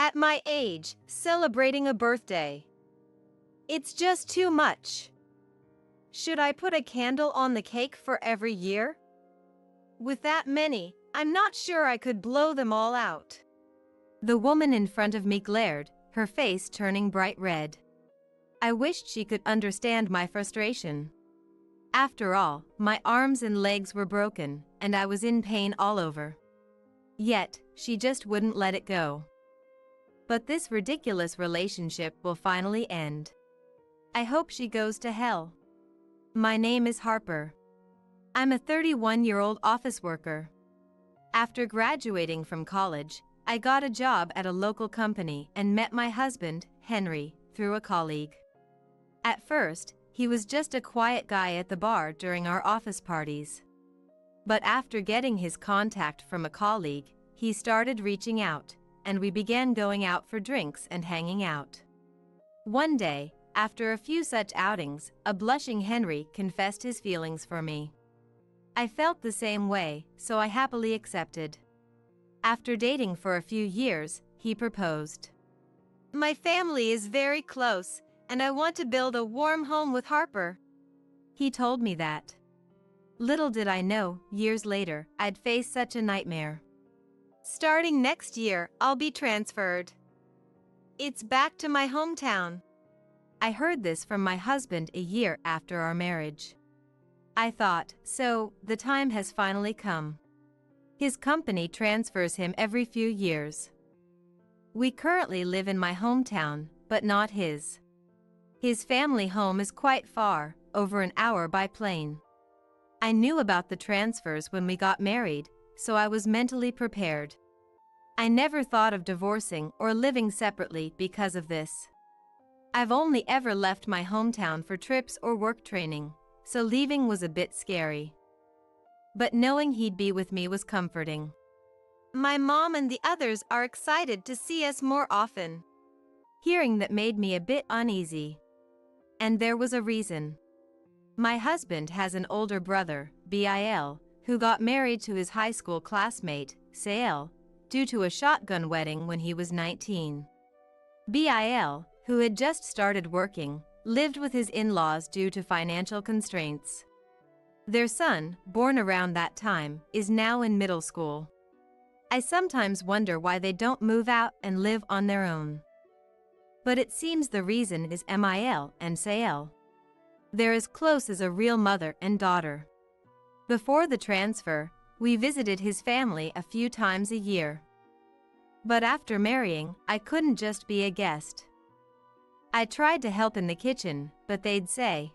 At my age, celebrating a birthday. It's just too much. Should I put a candle on the cake for every year? With that many, I'm not sure I could blow them all out. The woman in front of me glared, her face turning bright red. I wished she could understand my frustration. After all, my arms and legs were broken, and I was in pain all over. Yet, she just wouldn't let it go. But this ridiculous relationship will finally end. I hope she goes to hell. My name is Harper. I'm a 31-year-old office worker. After graduating from college, I got a job at a local company and met my husband, Henry, through a colleague. At first, he was just a quiet guy at the bar during our office parties. But after getting his contact from a colleague, he started reaching out, and we began going out for drinks and hanging out. One day, after a few such outings, a blushing Henry confessed his feelings for me. I felt the same way, so I happily accepted. After dating for a few years, he proposed. My family is very close, and I want to build a warm home with Harper. He told me that. Little did I know, years later, I'd face such a nightmare. Starting next year, I'll be transferred. It's back to my hometown. I heard this from my husband a year after our marriage. I thought, so, the time has finally come. His company transfers him every few years. We currently live in my hometown, but not his. His family home is quite far, over an hour by plane. I knew about the transfers when we got married, so I was mentally prepared. I never thought of divorcing or living separately because of this. I've only ever left my hometown for trips or work training, so leaving was a bit scary. But knowing he'd be with me was comforting. My mom and the others are excited to see us more often. Hearing that made me a bit uneasy. And there was a reason. My husband has an older brother, Bil, who got married to his high school classmate, Sael, due to a shotgun wedding when he was 19. Bil, who had just started working, lived with his in-laws due to financial constraints. Their son, born around that time, is now in middle school. I sometimes wonder why they don't move out and live on their own. But it seems the reason is Mil and Sael. They're as close as a real mother and daughter. Before the transfer, we visited his family a few times a year. But after marrying, I couldn't just be a guest. I tried to help in the kitchen, but they'd say,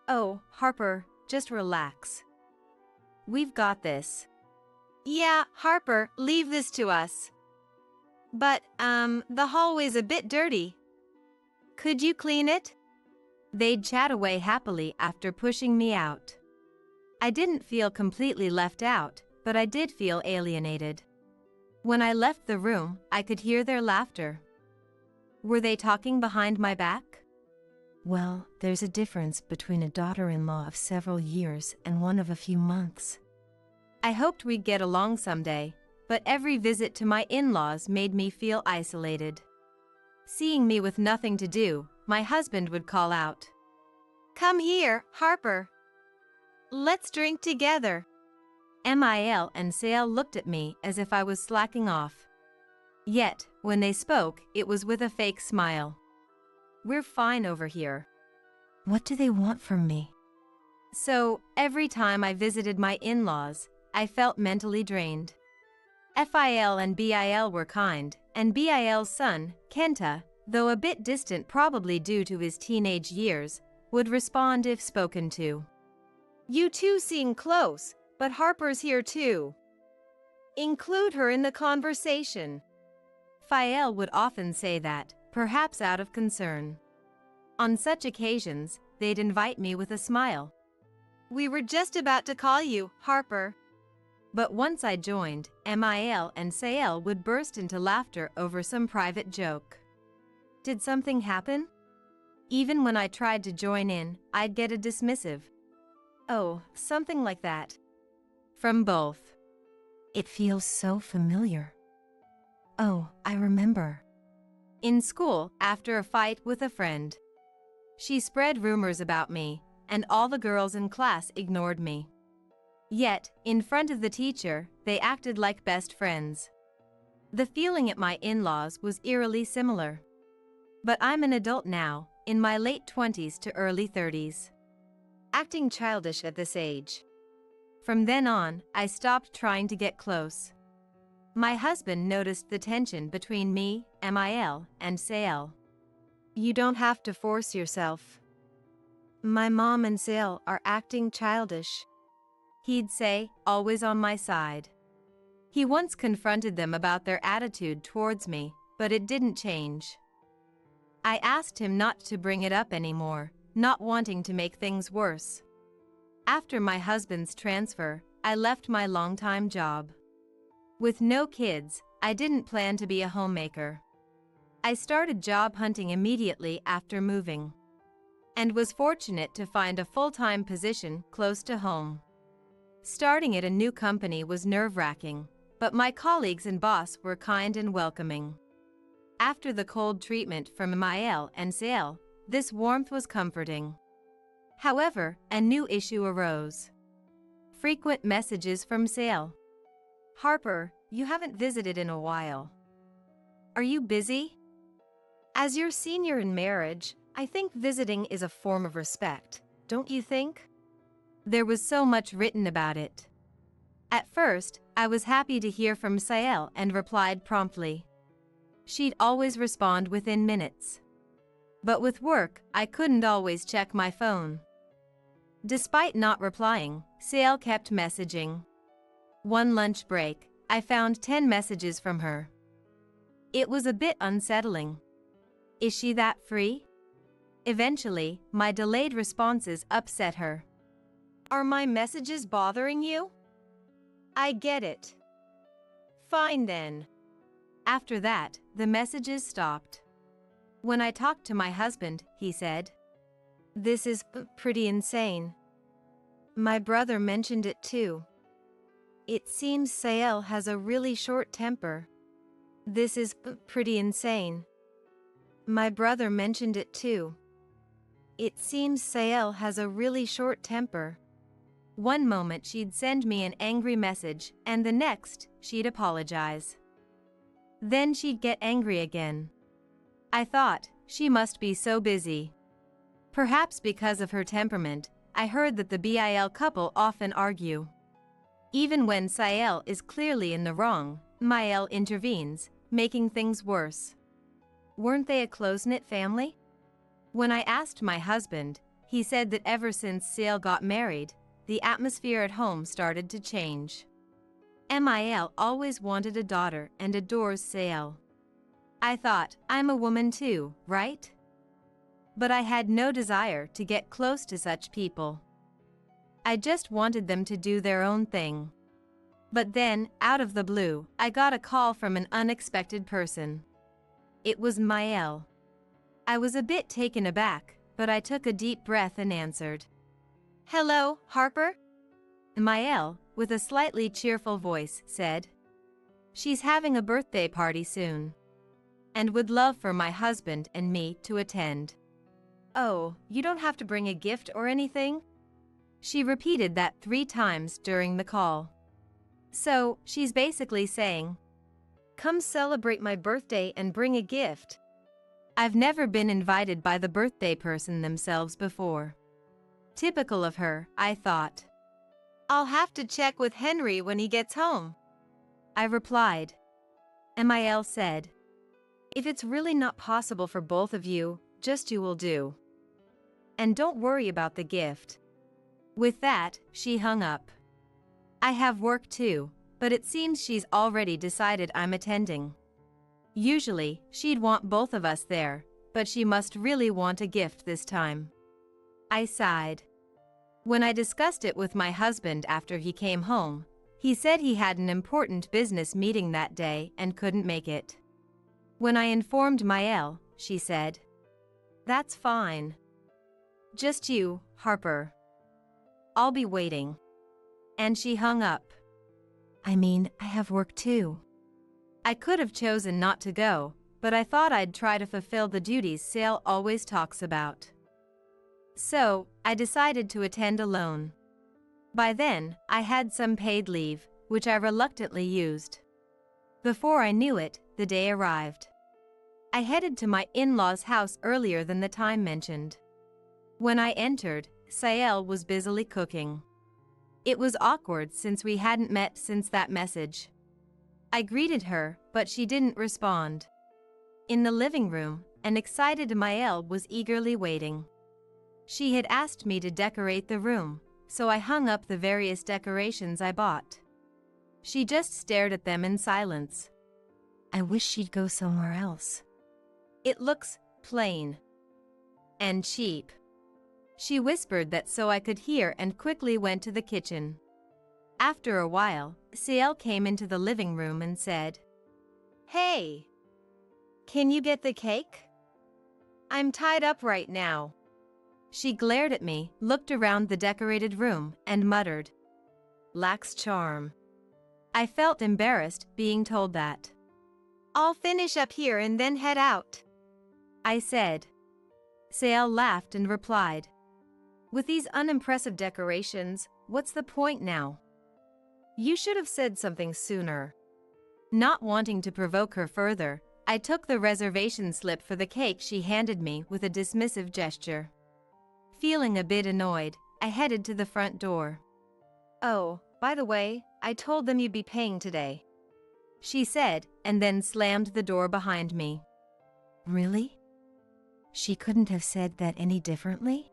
"Oh, Harper, just relax. We've got this." Yeah, Harper, leave this to us. But, the hallway's a bit dirty. Could you clean it? They'd chat away happily after pushing me out. I didn't feel completely left out, but I did feel alienated. When I left the room, I could hear their laughter. Were they talking behind my back? Well, there's a difference between a daughter-in-law of several years and one of a few months. I hoped we'd get along someday, but every visit to my in-laws made me feel isolated. Seeing me with nothing to do, my husband would call out, "Come here, Harper. Let's drink together." Mil and Sael looked at me as if I was slacking off. Yet, when they spoke, it was with a fake smile. "We're fine over here." What do they want from me? So, every time I visited my in-laws, I felt mentally drained. Phil and Bil were kind, and Bil's son, Kenta, though a bit distant probably due to his teenage years, would respond if spoken to. "You two seem close, but Harper's here too. Include her in the conversation." Phil would often say that, perhaps out of concern. On such occasions, they'd invite me with a smile. "We were just about to call you, Harper." But once I joined, Mil and Sael would burst into laughter over some private joke. Did something happen? Even when I tried to join in, I'd get a dismissive, "Oh, something like that," from both. It feels so familiar. Oh, I remember. In school, after a fight with a friend. She spread rumors about me, and all the girls in class ignored me. Yet, in front of the teacher, they acted like best friends. The feeling at my in-laws was eerily similar. But I'm an adult now, in my late 20s to early 30s. Acting childish at this age. From then on, I stopped trying to get close. My husband noticed the tension between me, Mil, and Sael. You don't have to force yourself. My mom and Sael are acting childish, he'd say, always on my side. He once confronted them about their attitude towards me, but it didn't change. I asked him not to bring it up anymore, not wanting to make things worse. After my husband's transfer, I left my longtime job. With no kids, I didn't plan to be a homemaker. I started job hunting immediately after moving, and was fortunate to find a full-time position close to home. Starting at a new company was nerve-wracking, but my colleagues and boss were kind and welcoming. After the cold treatment from Mil and Sael, this warmth was comforting. However, a new issue arose. Frequent messages from Sael. Harper, you haven't visited in a while. Are you busy? As your senior in marriage, I think visiting is a form of respect, don't you think? There was so much written about it. At first, I was happy to hear from Sael and replied promptly. She'd always respond within minutes. But with work, I couldn't always check my phone. Despite not replying, Sael kept messaging. One lunch break, I found 10 messages from her. It was a bit unsettling. Is she that free? Eventually, my delayed responses upset her. Are my messages bothering you? I get it. Fine then. After that, the messages stopped. When I talked to my husband, he said, "This is pretty insane. My brother mentioned it too. It seems Sael has a really short temper. This is pretty insane. My brother mentioned it too. It seems Sael has a really short temper." One moment she'd send me an angry message, and the next, she'd apologize. Then she'd get angry again. I thought, she must be so busy. Perhaps because of her temperament, I heard that the BIL couple often argue. Even when Sael is clearly in the wrong, Mil intervenes, making things worse. Weren't they a close-knit family? When I asked my husband, he said that ever since Sael got married, the atmosphere at home started to change. Mil always wanted a daughter and adores Sael. I thought, I'm a woman too, right? But I had no desire to get close to such people. I just wanted them to do their own thing. But then, out of the blue, I got a call from an unexpected person. It was Mil. I was a bit taken aback, but I took a deep breath and answered. Hello, Harper? Mil, with a slightly cheerful voice, said. She's having a birthday party soon, and would love for my husband and me to attend. Oh, you don't have to bring a gift or anything? She repeated that 3 times during the call. So, she's basically saying, come celebrate my birthday and bring a gift. I've never been invited by the birthday person themselves before. Typical of her, I thought. I'll have to check with Henry when he gets home, I replied. Mil said, if it's really not possible for both of you, just you will do. And don't worry about the gift. With that, she hung up. I have work too, but it seems she's already decided I'm attending. Usually, she'd want both of us there, but she must really want a gift this time. I sighed. When I discussed it with my husband after he came home, he said he had an important business meeting that day and couldn't make it. When I informed Mil, she said, that's fine. Just you, Harper. I'll be waiting. And she hung up. I mean, I have work too. I could have chosen not to go, but I thought I'd try to fulfill the duties Sale always talks about. So, I decided to attend alone. By then, I had some paid leave, which I reluctantly used. Before I knew it, the day arrived. I headed to my in-laws' house earlier than the time mentioned. When I entered, Sael was busily cooking. It was awkward since we hadn't met since that message. I greeted her, but she didn't respond. In the living room, an excited Mael was eagerly waiting. She had asked me to decorate the room, so I hung up the various decorations I bought. She just stared at them in silence. I wish she'd go somewhere else. It looks plain and cheap. She whispered that so I could hear and quickly went to the kitchen. After a while, Ciel came into the living room and said, "Hey, can you get the cake? I'm tied up right now." She glared at me, looked around the decorated room, and muttered, "Lacks charm." I felt embarrassed being told that. "I'll finish up here and then head out," I said. Ciel laughed and replied, "With these unimpressive decorations, what's the point now? You should have said something sooner." Not wanting to provoke her further, I took the reservation slip for the cake she handed me with a dismissive gesture. Feeling a bit annoyed, I headed to the front door. "Oh, by the way, I told them you'd be paying today," she said, and then slammed the door behind me. Really? She couldn't have said that any differently?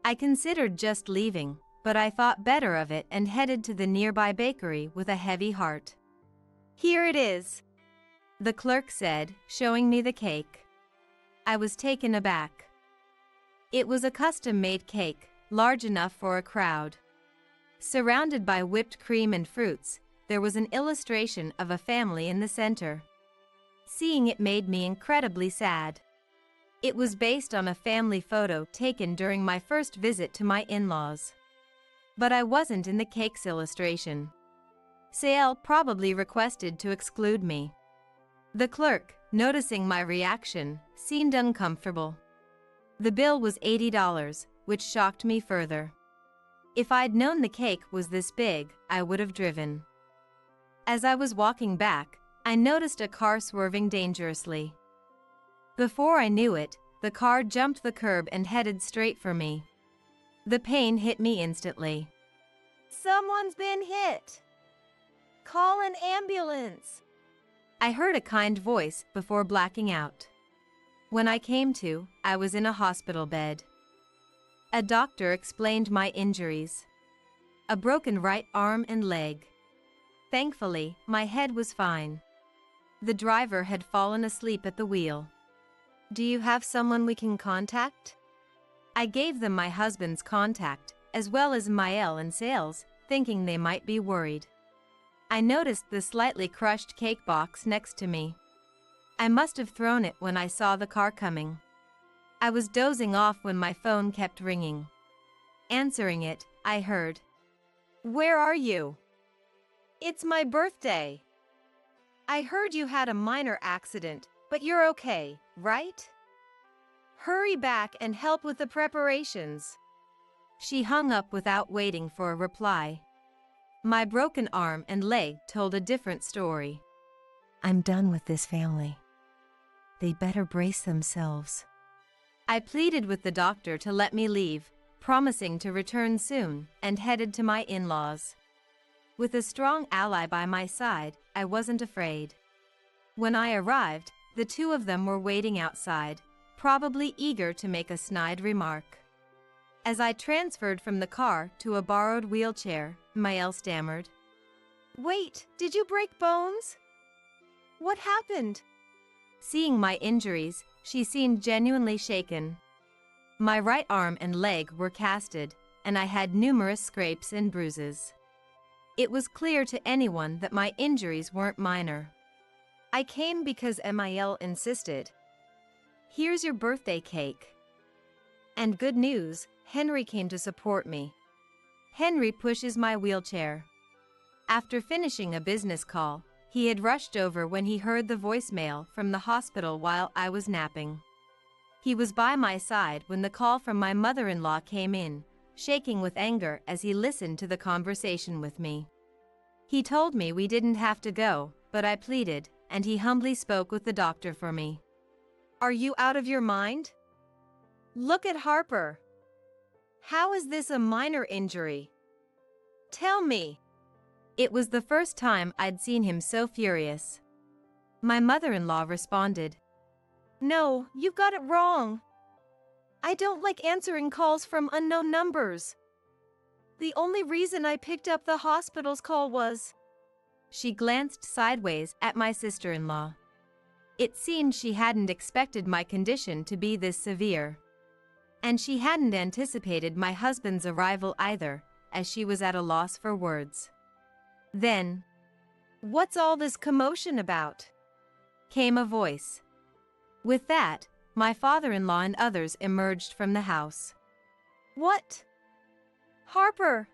I considered just leaving, but I thought better of it and headed to the nearby bakery with a heavy heart. "Here it is," the clerk said, showing me the cake. I was taken aback. It was a custom-made cake, large enough for a crowd. Surrounded by whipped cream and fruits, there was an illustration of a family in the center. Seeing it made me incredibly sad. It was based on a family photo taken during my first visit to my in-laws. But I wasn't in the cake's illustration. Ciel probably requested to exclude me. The clerk, noticing my reaction, seemed uncomfortable. The bill was $80, which shocked me further. If I'd known the cake was this big, I would have driven. As I was walking back, I noticed a car swerving dangerously. Before I knew it, the car jumped the curb and headed straight for me. The pain hit me instantly. "Someone's been hit. Call an ambulance," I heard a kind voice before blacking out. When I came to, I was in a hospital bed. A doctor explained my injuries. A broken right arm and leg. Thankfully, my head was fine. The driver had fallen asleep at the wheel. "Do you have someone we can contact?" I gave them my husband's contact, as well as Mael and Sales, thinking they might be worried. I noticed the slightly crushed cake box next to me. I must have thrown it when I saw the car coming. I was dozing off when my phone kept ringing. Answering it, I heard, "Where are you? It's my birthday. I heard you had a minor accident, but you're okay, right? Hurry back and help with the preparations." She hung up without waiting for a reply. My broken arm and leg told a different story. I'm done with this family. They better brace themselves. I pleaded with the doctor to let me leave, promising to return soon, and headed to my in-laws. With a strong ally by my side, I wasn't afraid. When I arrived, the two of them were waiting outside, probably eager to make a snide remark. As I transferred from the car to a borrowed wheelchair, Mael stammered, "Wait, did you break bones? What happened?" Seeing my injuries, she seemed genuinely shaken. My right arm and leg were casted, and I had numerous scrapes and bruises. It was clear to anyone that my injuries weren't minor. I came because Mael insisted. "Here's your birthday cake." And good news, Henry came to support me. Henry pushes my wheelchair. After finishing a business call, He had rushed over when he heard the voicemail from the hospital while I was napping. He was by my side when the call from my mother-in-law came in, shaking with anger as he listened to the conversation with me. He told me we didn't have to go, but I pleaded, and he humbly spoke with the doctor for me. "Are you out of your mind? Look at Harper. How is this a minor injury? Tell me." It was the first time I'd seen him so furious. My mother-in-law responded, "No, you've got it wrong. I don't like answering calls from unknown numbers. The only reason I picked up the hospital's call was..." She glanced sideways at my sister-in-law. It seemed she hadn't expected my condition to be this severe. And she hadn't anticipated my husband's arrival either, as she was at a loss for words. Then, "What's all this commotion about?" came a voice. With that, my father-in-law and others emerged from the house. "What? Harper,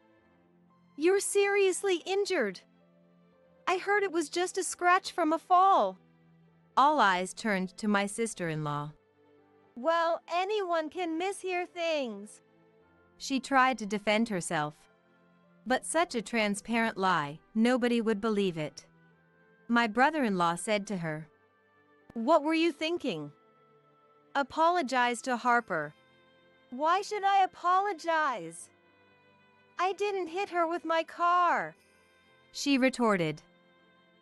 you're seriously injured. I heard it was just a scratch from a fall." All eyes turned to my sister-in-law. "Well, anyone can mishear things." She tried to defend herself. But such a transparent lie, nobody would believe it. My brother-in-law said to her, "What were you thinking?" "Apologize to Harper." "Why should I apologize? I didn't hit her with my car," she retorted.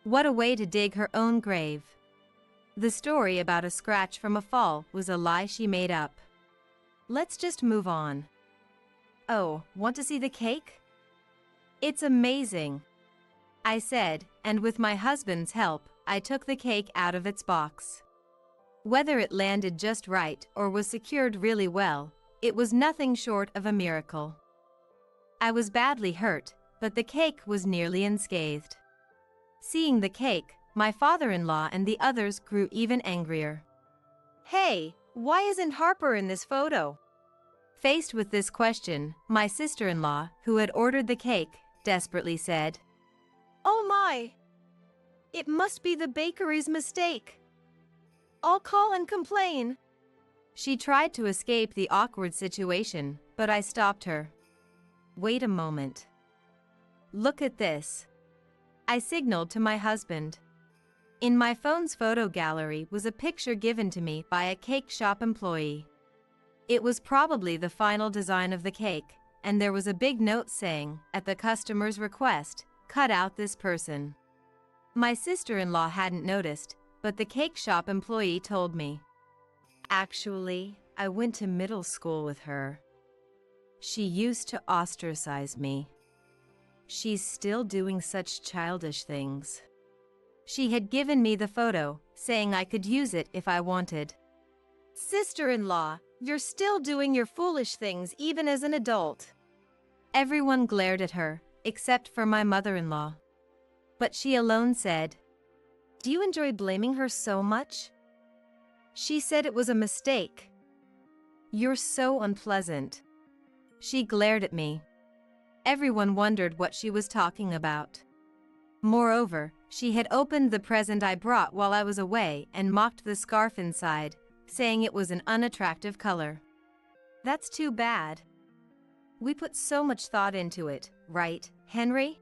What a way to dig her own grave. The story about a scratch from a fall was a lie she made up. Let's just move on. "Oh, want to see the cake? It's amazing," I said, and with my husband's help, I took the cake out of its box. Whether it landed just right or was secured really well, it was nothing short of a miracle. I was badly hurt, but the cake was nearly unscathed. Seeing the cake, my father-in-law and the others grew even angrier. "Hey, why isn't Harper in this photo?" Faced with this question, my sister-in-law, who had ordered the cake, desperately said, "Oh my! It must be the bakery's mistake. I'll call and complain." She tried to escape the awkward situation, but I stopped her. "Wait a moment. Look at this." I signaled to my husband. In my phone's photo gallery was a picture given to me by a cake shop employee. It was probably the final design of the cake, and there was a big note saying, at the customer's request, "Cut out this person." My sister-in-law hadn't noticed, but the cake shop employee told me. "Actually, I went to middle school with her. She used to ostracize me. She's still doing such childish things." She had given me the photo, saying I could use it if I wanted. "Sister-in-law, you're still doing your foolish things even as an adult." Everyone glared at her, except for my mother-in-law. But she alone said, "Do you enjoy blaming her so much? She said it was a mistake. You're so unpleasant." She glared at me. Everyone wondered what she was talking about. Moreover, she had opened the present I brought while I was away and mocked the scarf inside, saying it was an unattractive color. That's too bad. We put so much thought into it, right, Henry?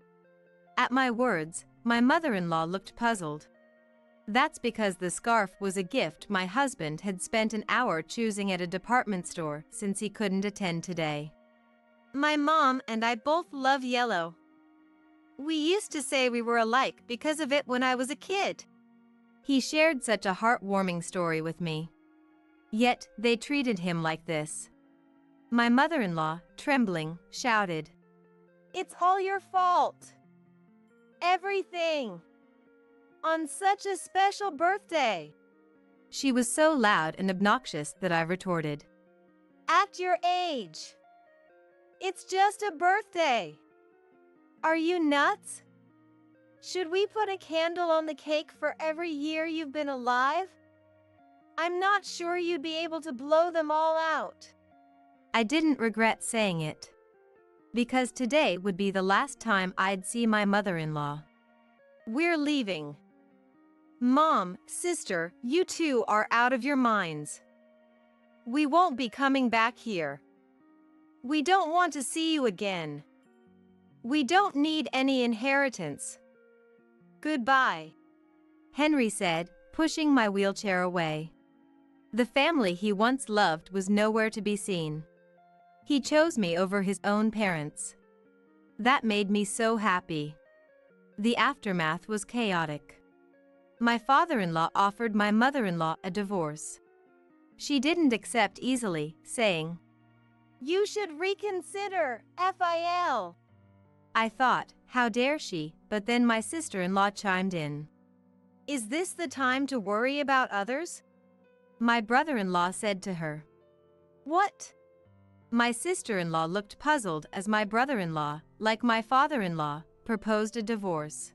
At my words, my mother-in-law looked puzzled. That's because the scarf was a gift my husband had spent an hour choosing at a department store since he couldn't attend today. "My mom and I both love yellow. We used to say we were alike because of it when I was a kid." He shared such a heartwarming story with me. Yet, they treated him like this. My mother-in-law, trembling, shouted, "It's all your fault. Everything. On such a special birthday." She was so loud and obnoxious that I retorted, "Act your age. It's just a birthday. Are you nuts? Should we put a candle on the cake for every year you've been alive? I'm not sure you'd be able to blow them all out." I didn't regret saying it, because today would be the last time I'd see my mother-in-law. "We're leaving," Mom, sister, you two are out of your minds. We won't be coming back here. We don't want to see you again. We don't need any inheritance. Goodbye, Henry said, pushing my wheelchair away. The family he once loved was nowhere to be seen. He chose me over his own parents. That made me so happy. The aftermath was chaotic. My father-in-law offered my mother-in-law a divorce. She didn't accept easily, saying, "You should reconsider, FIL." I thought, how dare she, but then my sister-in-law chimed in. "Is this the time to worry about others?" My brother-in-law said to her. "What?" My sister-in-law looked puzzled as my brother-in-law, like my father-in-law, proposed a divorce.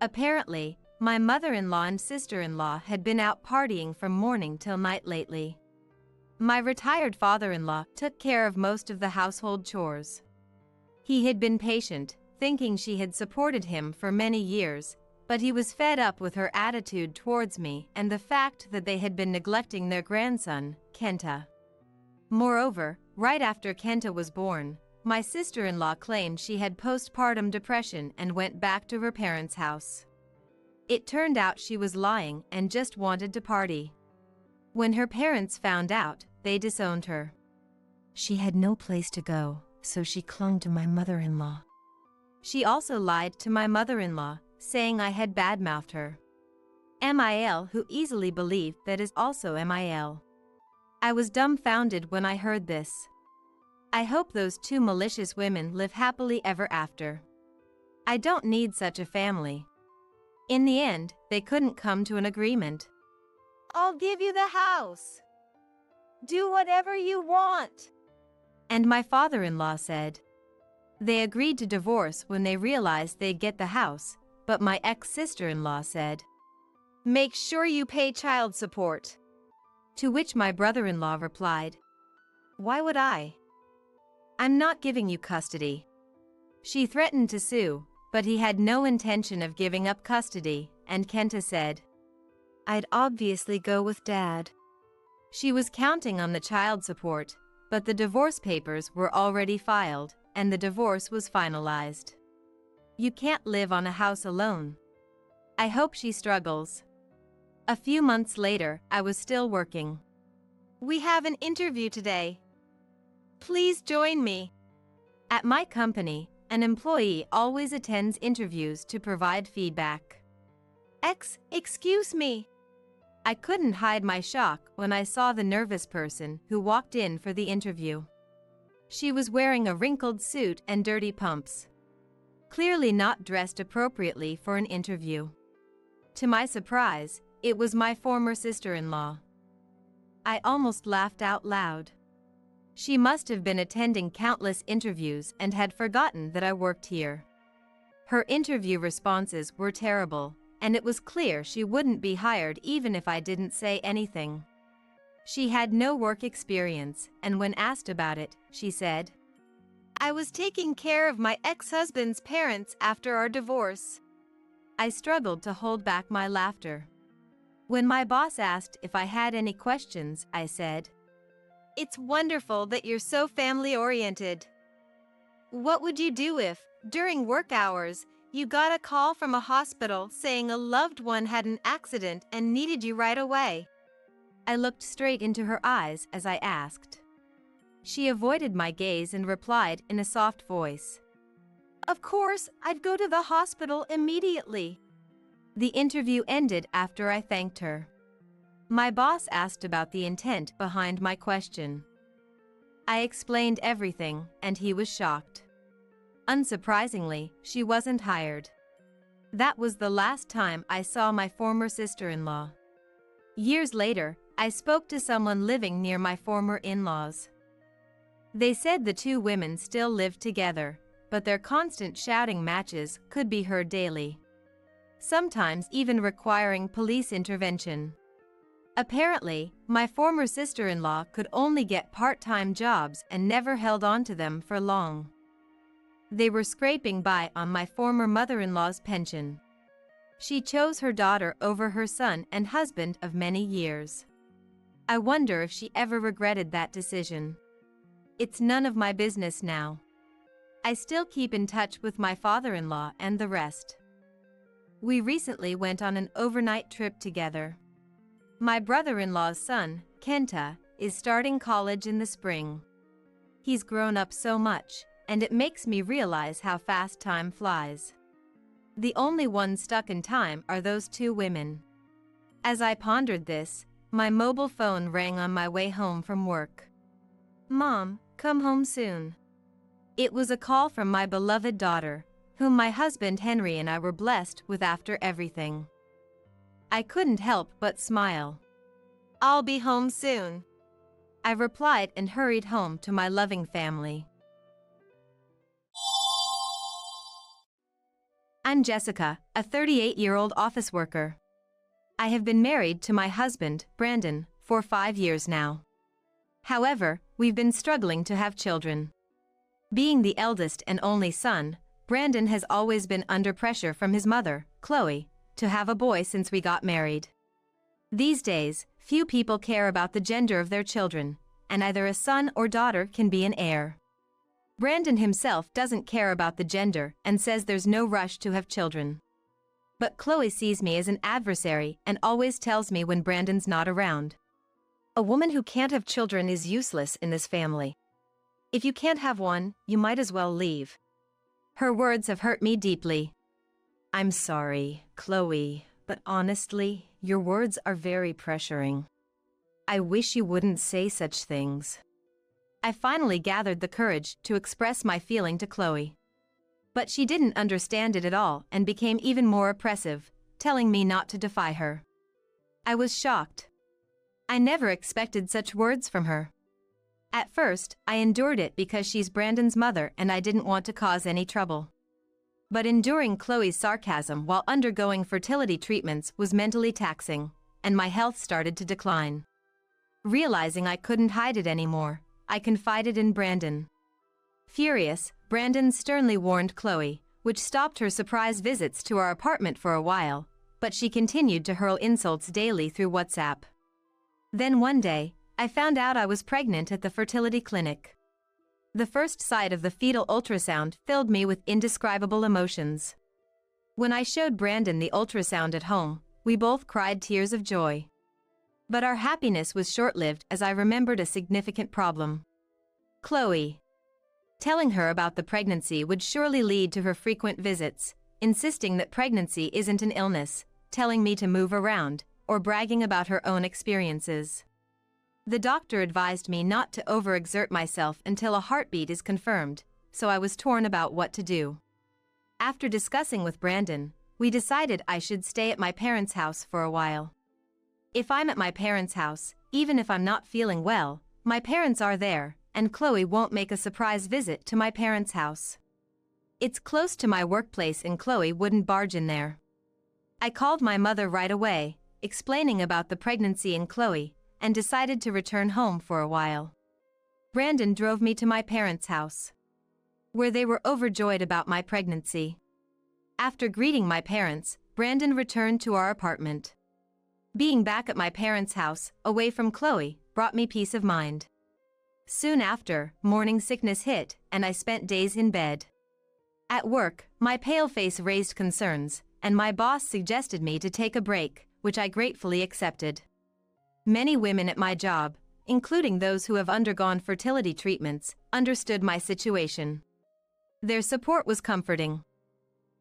Apparently, my mother-in-law and sister-in-law had been out partying from morning till night lately. My retired father-in-law took care of most of the household chores. He had been patient, thinking she had supported him for many years, but he was fed up with her attitude towards me and the fact that they had been neglecting their grandson, Kenta. Moreover, right after Kenta was born, my sister-in-law claimed she had postpartum depression and went back to her parents' house. It turned out she was lying and just wanted to party. When her parents found out, they disowned her. She had no place to go, so she clung to my mother-in-law. She also lied to my mother-in-law, saying I had badmouthed her. MIL, who easily believed that is also MIL. I was dumbfounded when I heard this. I hope those two malicious women live happily ever after. I don't need such a family. In the end, they couldn't come to an agreement. "I'll give you the house. Do whatever you want." And my father-in-law said. They agreed to divorce when they realized they'd get the house, but my ex-sister-in-law said, "Make sure you pay child support." To which my brother-in-law replied, "Why would I? I'm not giving you custody." She threatened to sue, but he had no intention of giving up custody, and Kenta said, "I'd obviously go with Dad." She was counting on the child support, but the divorce papers were already filed, and the divorce was finalized. You can't live on a house alone. I hope she struggles. A few months later, I was still working. "We have an interview today. Please join me." At my company, an employee always attends interviews to provide feedback. Excuse me." I couldn't hide my shock when I saw the nervous person who walked in for the interview. She was wearing a wrinkled suit and dirty pumps. Clearly not dressed appropriately for an interview. To my surprise, it was my former sister-in-law. I almost laughed out loud. She must have been attending countless interviews and had forgotten that I worked here. Her interview responses were terrible, and it was clear she wouldn't be hired even if I didn't say anything. She had no work experience, and when asked about it, she said, "I was taking care of my ex-husband's parents after our divorce." I struggled to hold back my laughter. When my boss asked if I had any questions, I said, "It's wonderful that you're so family-oriented. What would you do if, during work hours, you got a call from a hospital saying a loved one had an accident and needed you right away?" I looked straight into her eyes as I asked. She avoided my gaze and replied in a soft voice, "Of course, I'd go to the hospital immediately." The interview ended after I thanked her. My boss asked about the intent behind my question. I explained everything, and he was shocked. Unsurprisingly, she wasn't hired. That was the last time I saw my former sister-in-law. Years later, I spoke to someone living near my former in-laws. They said the two women still lived together, but their constant shouting matches could be heard daily, sometimes even requiring police intervention. Apparently, my former sister-in-law could only get part-time jobs and never held on to them for long. They were scraping by on my former mother-in-law's pension. She chose her daughter over her son and husband of many years. I wonder if she ever regretted that decision. It's none of my business now. I still keep in touch with my father-in-law and the rest. We recently went on an overnight trip together. My brother-in-law's son, Kenta, is starting college in the spring. He's grown up so much, and it makes me realize how fast time flies. The only ones stuck in time are those two women. As I pondered this, my mobile phone rang on my way home from work. "Mom, come home soon." It was a call from my beloved daughter, whom my husband Henry and I were blessed with after everything. I couldn't help but smile. "I'll be home soon," I replied and hurried home to my loving family. I'm Jessica, a 38-year-old office worker. I have been married to my husband, Brandon, for 5 years now. However, we've been struggling to have children. Being the eldest and only son, Brandon has always been under pressure from his mother, Chloe, to have a boy since we got married. These days, few people care about the gender of their children, and either a son or daughter can be an heir. Brandon himself doesn't care about the gender and says there's no rush to have children. But Chloe sees me as an adversary and always tells me when Brandon's not around. "A woman who can't have children is useless in this family. If you can't have one, you might as well leave." Her words have hurt me deeply. "I'm sorry, Chloe, but honestly, your words are very pressuring. I wish you wouldn't say such things." I finally gathered the courage to express my feeling to Chloe. But she didn't understand it at all and became even more oppressive, telling me not to defy her. I was shocked. I never expected such words from her. At first, I endured it because she's Brandon's mother and I didn't want to cause any trouble. But enduring Chloe's sarcasm while undergoing fertility treatments was mentally taxing, and my health started to decline. Realizing I couldn't hide it anymore, I confided in Brandon. Furious, Brandon sternly warned Chloe, which stopped her surprise visits to our apartment for a while, but she continued to hurl insults daily through WhatsApp. Then one day, I found out I was pregnant at the fertility clinic. The first sight of the fetal ultrasound filled me with indescribable emotions. When I showed Brandon the ultrasound at home, we both cried tears of joy. But our happiness was short-lived as I remembered a significant problem. Chloe. Telling her about the pregnancy would surely lead to her frequent visits, insisting that pregnancy isn't an illness, telling me to move around, or bragging about her own experiences. The doctor advised me not to overexert myself until a heartbeat is confirmed, so I was torn about what to do. After discussing with Brandon, we decided I should stay at my parents' house for a while. If I'm at my parents' house, even if I'm not feeling well, my parents are there, and Chloe won't make a surprise visit to my parents' house. It's close to my workplace and Chloe wouldn't barge in there. I called my mother right away, explaining about the pregnancy in Chloe, and decided to return home for a while. Brandon drove me to my parents' house, where they were overjoyed about my pregnancy. After greeting my parents, Brandon returned to our apartment. Being back at my parents' house, away from Chloe, brought me peace of mind. Soon after, morning sickness hit, and I spent days in bed. At work, my pale face raised concerns, and my boss suggested me to take a break, which I gratefully accepted. Many women at my job, including those who have undergone fertility treatments, understood my situation. Their support was comforting.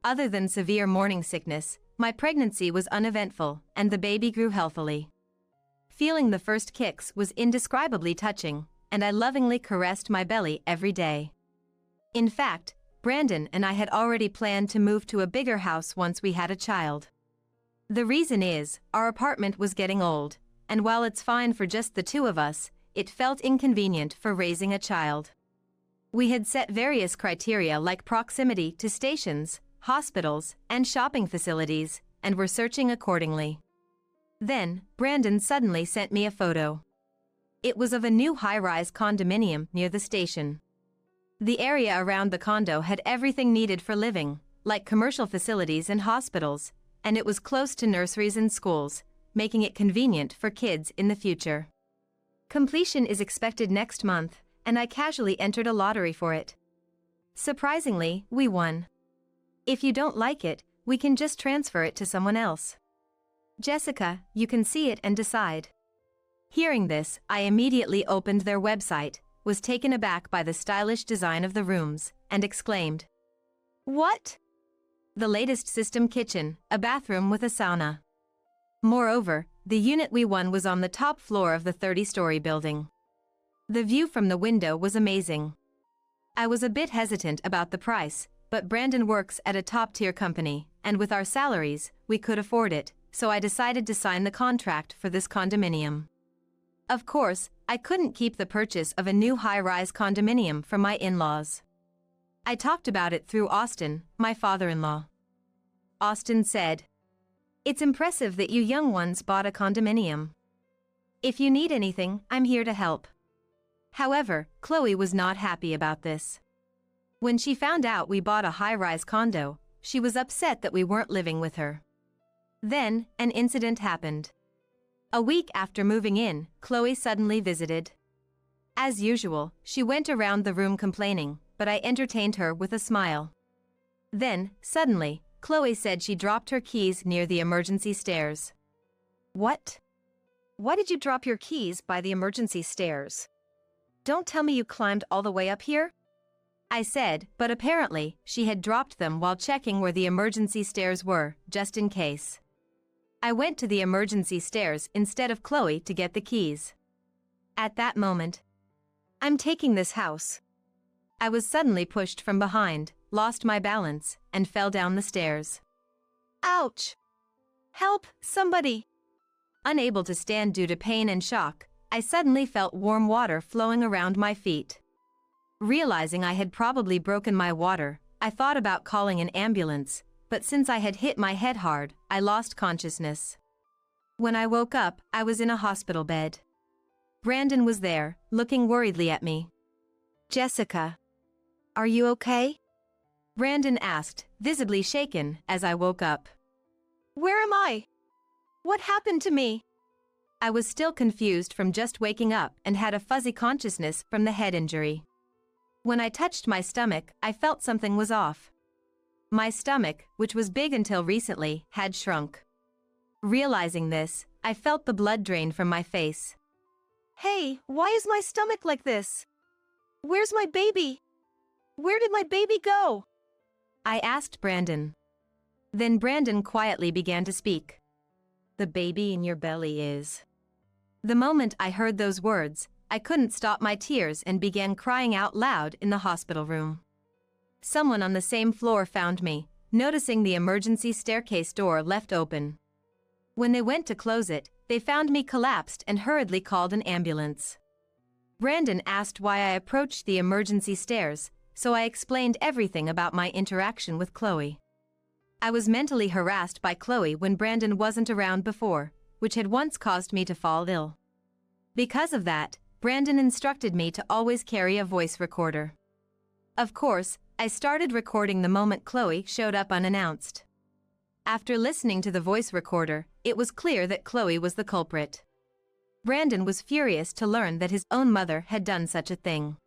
Other than severe morning sickness, my pregnancy was uneventful, and the baby grew healthily. Feeling the first kicks was indescribably touching, and I lovingly caressed my belly every day. In fact, Brandon and I had already planned to move to a bigger house once we had a child. The reason is, our apartment was getting old, and while it's fine for just the two of us, it felt inconvenient for raising a child. We had set various criteria like proximity to stations, hospitals, and shopping facilities, and were searching accordingly. Then, Brandon suddenly sent me a photo. It was of a new high-rise condominium near the station. The area around the condo had everything needed for living, like commercial facilities and hospitals, and it was close to nurseries and schools, making it convenient for kids in the future. Completion is expected next month, and I casually entered a lottery for it. Surprisingly, we won. If you don't like it, we can just transfer it to someone else. Jessica, you can see it and decide. Hearing this, I immediately opened their website, was taken aback by the stylish design of the rooms, and exclaimed, What? the latest system kitchen, a bathroom with a sauna. Moreover, the unit we won was on the top floor of the 30-story building. The view from the window was amazing. I was a bit hesitant about the price, but Brandon works at a top-tier company, and with our salaries, we could afford it, so I decided to sign the contract for this condominium. Of course, I couldn't keep the purchase of a new high-rise condominium from my in-laws. I talked about it through Austin, my father-in-law. Austin said, "It's impressive that you young ones bought a condominium. If you need anything, I'm here to help." However, Chloe was not happy about this. When she found out we bought a high-rise condo, she was upset that we weren't living with her. Then, an incident happened. A week after moving in, Chloe suddenly visited. As usual, she went around the room complaining, but I entertained her with a smile. Then, suddenly, Chloe said she dropped her keys near the emergency stairs. What? Why did you drop your keys by the emergency stairs? Don't tell me you climbed all the way up here? I said, but apparently, she had dropped them while checking where the emergency stairs were, just in case. I went to the emergency stairs instead of Chloe to get the keys. At that moment, I'm taking this house. I was suddenly pushed from behind, lost my balance, and fell down the stairs. Ouch! Help, somebody! Unable to stand due to pain and shock, I suddenly felt warm water flowing around my feet. Realizing I had probably broken my water, I thought about calling an ambulance, but since I had hit my head hard, I lost consciousness. When I woke up, I was in a hospital bed. Brandon was there, looking worriedly at me. Jessica, are you okay? Brandon asked, visibly shaken, as I woke up. Where am I? What happened to me? I was still confused from just waking up and had a fuzzy consciousness from the head injury. When I touched my stomach, I felt something was off. My stomach, which was big until recently, had shrunk. Realizing this, I felt the blood drain from my face. Hey, why is my stomach like this? Where's my baby? Where did my baby go? I asked Brandon. Then Brandon quietly began to speak. The baby in your belly is. The moment I heard those words, I couldn't stop my tears and began crying out loud in the hospital room. Someone on the same floor found me, noticing the emergency staircase door left open. When they went to close it, they found me collapsed and hurriedly called an ambulance. Brandon asked why I approached the emergency stairs, so I explained everything about my interaction with Chloe. I was mentally harassed by Chloe when Brandon wasn't around before, which had once caused me to fall ill. Because of that, Brandon instructed me to always carry a voice recorder. Of course, I started recording the moment Chloe showed up unannounced. After listening to the voice recorder, it was clear that Chloe was the culprit. Brandon was furious to learn that his own mother had done such a thing.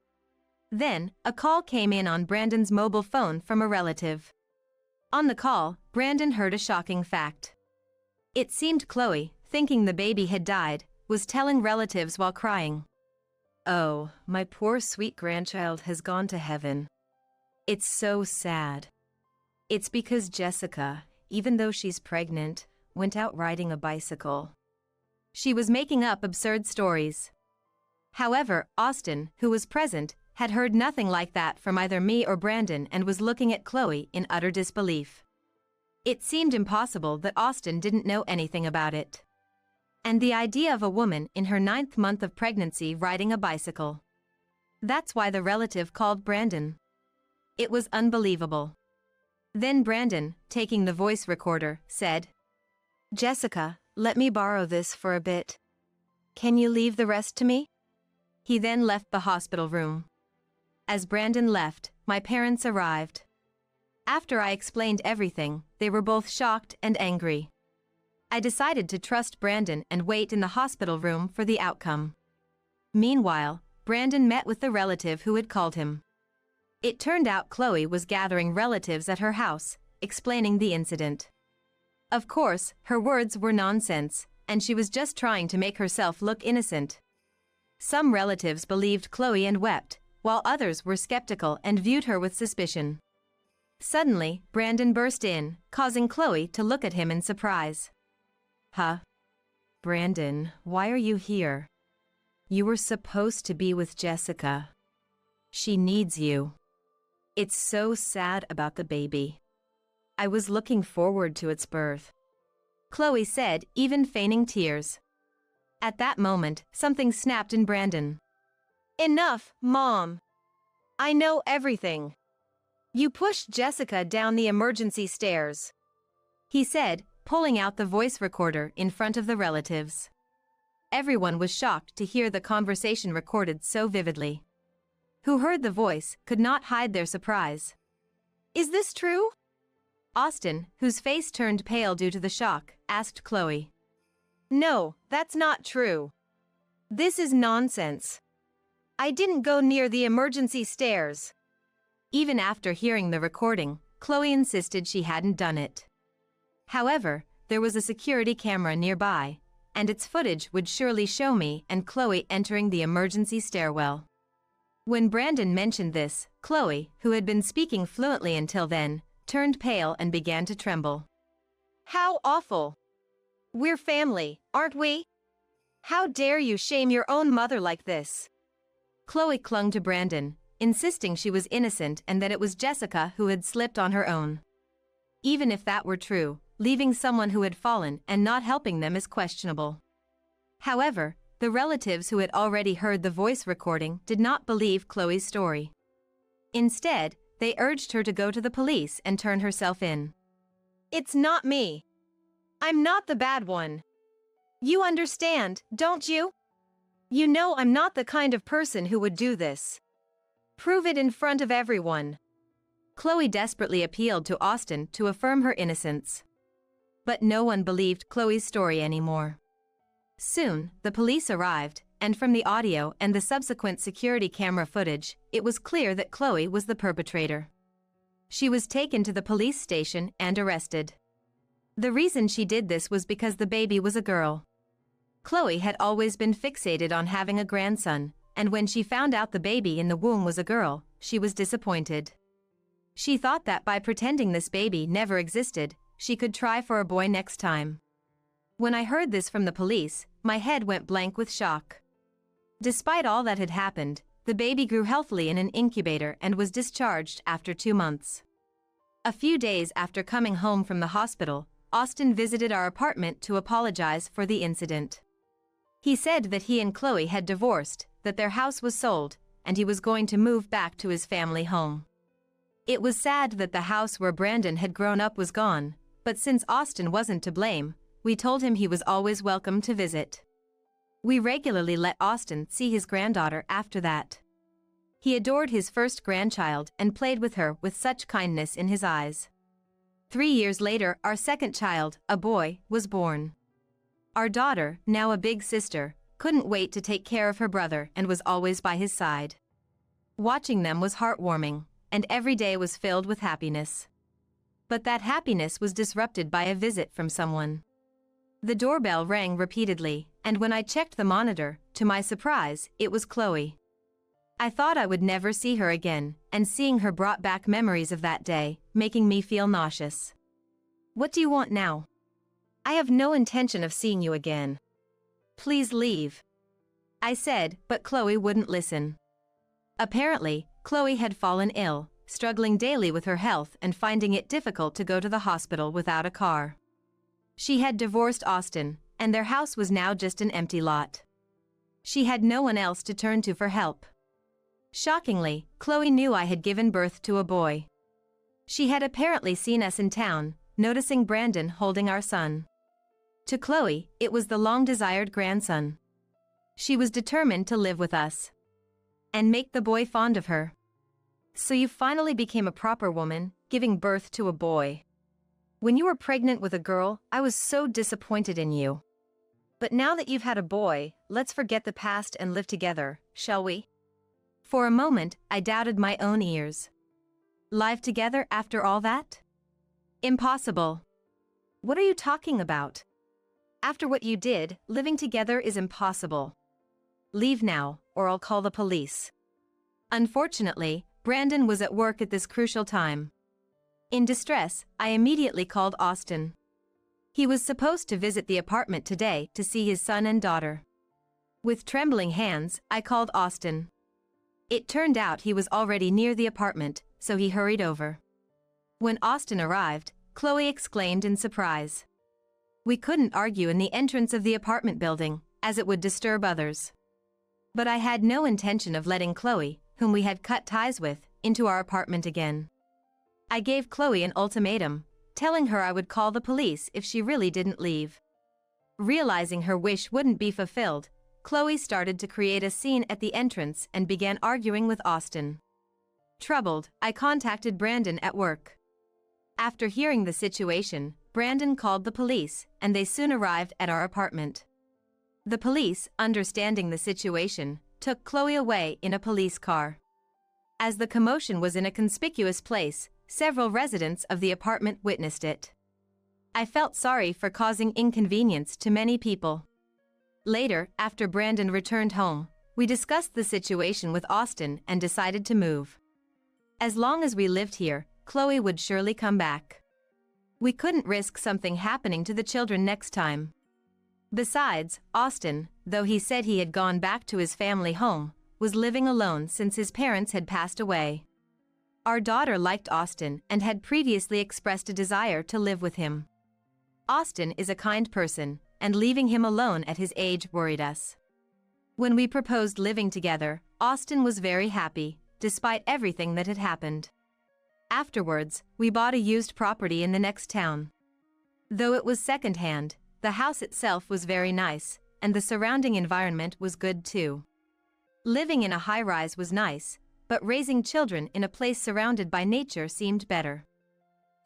Then, a call came in on Brandon's mobile phone from a relative. On the call, Brandon heard a shocking fact. It seemed Chloe, thinking the baby had died, was telling relatives while crying. "Oh, my poor sweet grandchild has gone to heaven. It's so sad. It's because Jessica, even though she's pregnant, went out riding a bicycle." She was making up absurd stories. However, Austin, who was present, had heard nothing like that from either me or Brandon and was looking at Chloe in utter disbelief. It seemed impossible that Austin didn't know anything about it. And the idea of a woman in her 9th month of pregnancy riding a bicycle. That's why the relative called Brandon. It was unbelievable. Then Brandon, taking the voice recorder, said, Jessica, let me borrow this for a bit. Can you leave the rest to me? He then left the hospital room. As Brandon left, my parents arrived. After I explained everything, they they were both shocked and angry. I decided to trust Brandon and wait in the hospital room for the outcome. Meanwhile, Brandon met with the relative who had called him. It turned out Chloe was gathering relatives at her house, explaining the incident. Of course, her words were nonsense, and she was just trying to make herself look innocent. Some relatives believed Chloe and wept, while others were skeptical and viewed her with suspicion. Suddenly, Brandon burst in, causing Chloe to look at him in surprise. Huh? Brandon, why are you here? You were supposed to be with Jessica. She needs you. It's so sad about the baby. I was looking forward to its birth, Chloe said, even feigning tears. At that moment, something snapped in Brandon. Enough, Mom. I know everything. You pushed Jessica down the emergency stairs, he said, pulling out the voice recorder in front of the relatives. Everyone was shocked to hear the conversation recorded so vividly. Who heard the voice could not hide their surprise. Is this true? Austin, whose face turned pale due to the shock, asked Chloe. No, that's not true. This is nonsense. I didn't go near the emergency stairs. Even after hearing the recording, Chloe insisted she hadn't done it. However, there was a security camera nearby, and its footage would surely show me and Chloe entering the emergency stairwell. When Brandon mentioned this, Chloe, who had been speaking fluently until then, turned pale and began to tremble. How awful. We're family, aren't we? How dare you shame your own mother like this? Chloe clung to Brandon, insisting she was innocent and that it was Jessica who had slipped on her own. Even if that were true, leaving someone who had fallen and not helping them is questionable. However, the relatives who had already heard the voice recording did not believe Chloe's story. Instead, they urged her to go to the police and turn herself in. It's not me. I'm not the bad one. You understand, don't you? You know I'm not the kind of person who would do this. Prove it in front of everyone. Chloe desperately appealed to Austin to affirm her innocence. But no one believed Chloe's story anymore. Soon, the police arrived, and from the audio and the subsequent security camera footage, it was clear that Chloe was the perpetrator. She was taken to the police station and arrested. The reason she did this was because the baby was a girl. Chloe had always been fixated on having a grandson, and when she found out the baby in the womb was a girl, she was disappointed. She thought that by pretending this baby never existed, she could try for a boy next time. When I heard this from the police, my head went blank with shock. Despite all that had happened, the baby grew healthily in an incubator and was discharged after 2 months. A few days after coming home from the hospital, Austin visited our apartment to apologize for the incident. He said that he and Chloe had divorced, that their house was sold, and he was going to move back to his family home. It was sad that the house where Brandon had grown up was gone, but since Austin wasn't to blame, we told him he was always welcome to visit. We regularly let Austin see his granddaughter after that. He adored his first grandchild and played with her with such kindness in his eyes. 3 years later, our second child, a boy, was born. Our daughter, now a big sister, couldn't wait to take care of her brother and was always by his side. Watching them was heartwarming, and every day was filled with happiness. But that happiness was disrupted by a visit from someone. The doorbell rang repeatedly, and when I checked the monitor, to my surprise, it was Chloe. I thought I would never see her again, and seeing her brought back memories of that day, making me feel nauseous. What do you want now? I have no intention of seeing you again. Please leave, I said, but Chloe wouldn't listen. Apparently, Chloe had fallen ill, struggling daily with her health and finding it difficult to go to the hospital without a car. She had divorced Austin, and their house was now just an empty lot. She had no one else to turn to for help. Shockingly, Chloe knew I had given birth to a boy. She had apparently seen us in town, noticing Brandon holding our son. To Chloe, it was the long-desired grandson. She was determined to live with us and make the boy fond of her. So you finally became a proper woman, giving birth to a boy. When you were pregnant with a girl, I was so disappointed in you. But now that you've had a boy, let's forget the past and live together, shall we? For a moment, I doubted my own ears. Live together after all that? Impossible. What are you talking about? After what you did, living together is impossible. Leave now, or I'll call the police. Unfortunately, Brandon was at work at this crucial time. In distress, I immediately called Austin. He was supposed to visit the apartment today to see his son and daughter. With trembling hands, I called Austin. It turned out he was already near the apartment, so he hurried over. When Austin arrived, Chloe exclaimed in surprise. We couldn't argue in the entrance of the apartment building, as it would disturb others. But I had no intention of letting Chloe, whom we had cut ties with, into our apartment again. I gave Chloe an ultimatum, telling her I would call the police if she really didn't leave. Realizing her wish wouldn't be fulfilled, Chloe started to create a scene at the entrance and began arguing with Austin. Troubled, I contacted Brandon at work. After hearing the situation, Brandon called the police, and they soon arrived at our apartment. The police, understanding the situation, took Chloe away in a police car. As the commotion was in a conspicuous place, several residents of the apartment witnessed it. I felt sorry for causing inconvenience to many people. Later, after Brandon returned home, we discussed the situation with Austin and decided to move. As long as we lived here, Chloe would surely come back. We couldn't risk something happening to the children next time. Besides, Austin, though he said he had gone back to his family home, was living alone since his parents had passed away. Our daughter liked Austin and had previously expressed a desire to live with him. Austin is a kind person, and leaving him alone at his age worried us. When we proposed living together, Austin was very happy, despite everything that had happened. Afterwards, we bought a used property in the next town. Though it was second-hand, the house itself was very nice, and the surrounding environment was good too. Living in a high-rise was nice, but raising children in a place surrounded by nature seemed better.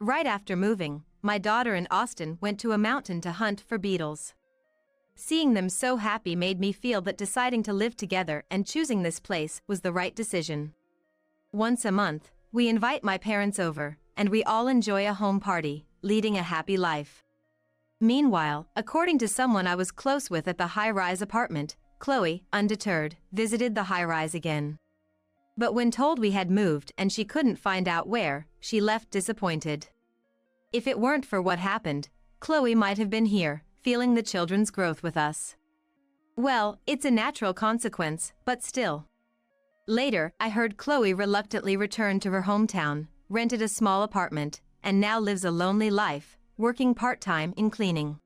Right after moving, my daughter and Austin went to a mountain to hunt for beetles. Seeing them so happy made me feel that deciding to live together and choosing this place was the right decision. Once a month, we invite my parents over, and we all enjoy a home party, leading a happy life. Meanwhile, according to someone I was close with at the high-rise apartment, Chloe, undeterred, visited the high-rise again. But when told we had moved and she couldn't find out where, she left disappointed. If it weren't for what happened, Chloe might have been here, feeling the children's growth with us. Well, it's a natural consequence, but still. Later, I heard Chloe reluctantly returned to her hometown, rented a small apartment, and now lives a lonely life, working part-time in cleaning.